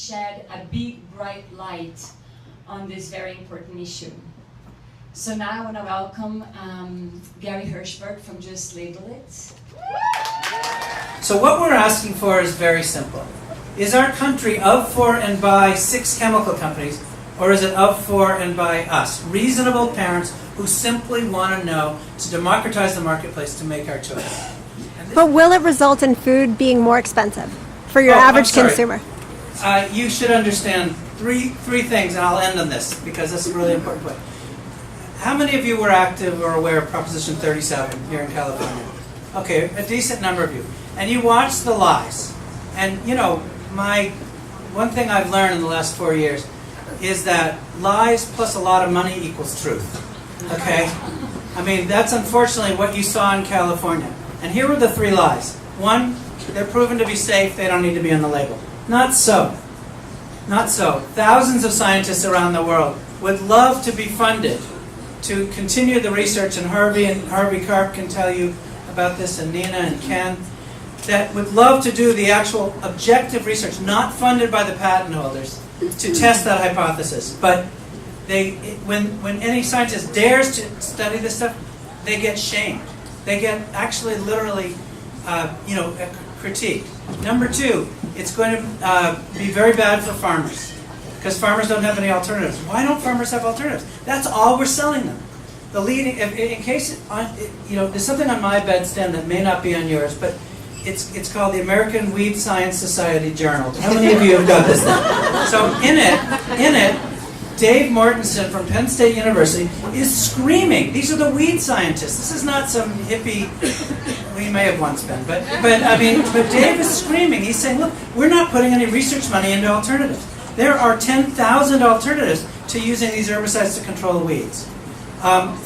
shed a big bright light on this very important issue. So now I want to welcome Gary Hirschberg from Just Label It. So what we're asking for is very simple. Is our country of, for, and by 6 chemical companies, or is it of, for, and by us? Reasonable parents who simply want to know to democratize the marketplace to make our choice. But will it result in food being more expensive for your average consumer? You should understand three things, and I'll end on this because this is a really important point. How many of you were active or aware of Proposition 37 here in California? Okay, a decent number of you. And you watched the lies. And you know, one thing I've learned in the last 4 years is that lies plus a lot of money equals truth. Okay? I mean, that's unfortunately what you saw in California. And here were the 3 lies. 1, they're proven to be safe, they don't need to be on the label. Not so. Not so. Thousands of scientists around the world would love to be funded to continue the research, and Harvey Karp can tell you about this, and Nina and Ken, that would love to do the actual objective research, not funded by the patent holders, to test that hypothesis. But when any scientist dares to study this stuff, they get shamed. They get actually literally, critiqued. Number 2, it's going to be very bad for farmers because farmers don't have any alternatives. Why don't farmers have alternatives? That's all we're selling them. The leading, in case, there's something on my bedstand that may not be on yours, but it's called the American Weed Science Society Journal. How many of you have got this thing? So in it, Dave Mortensen from Penn State University is screaming. These are the weed scientists. This is not some hippie. We may have once been, but Dave is screaming. He's saying, look, we're not putting any research money into alternatives. There are 10,000 alternatives to using these herbicides to control weeds.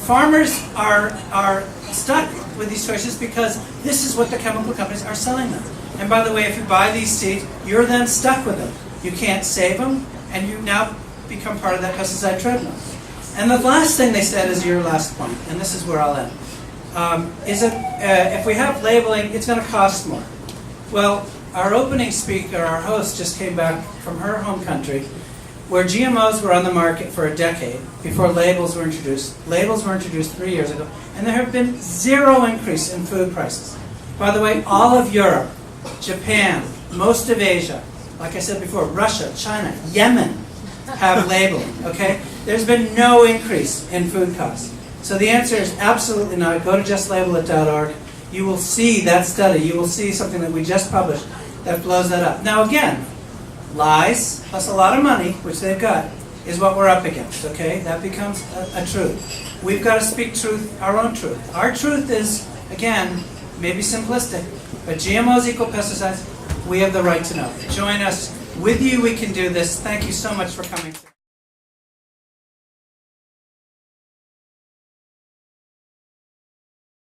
Farmers are stuck with these choices because this is what the chemical companies are selling them. And by the way, if you buy these seeds, you're then stuck with them. You can't save them, and you now become part of that pesticide treadmill. And the last thing they said is your last point, and this is where I'll end, is that if we have labeling, it's going to cost more. Well, our opening speaker, our host, just came back from her home country where GMOs were on the market for a decade before labels were introduced. Labels were introduced 3 years ago, and there have been 0 increase in food prices. By the way, all of Europe, Japan, most of Asia, like I said before, Russia, China, Yemen, have labeling, okay? There's been no increase in food costs. So the answer is absolutely not. Go to justlabelIt.org. You will see that study. You will see something that we just published that blows that up. Now again, lies plus a lot of money, which they've got, is what we're up against, okay? That becomes a truth. We've got to speak truth, our own truth. Our truth is, again, maybe simplistic, but GMOs equal pesticides. We have the right to know. Join us. With you, we can do this. Thank you so much for coming.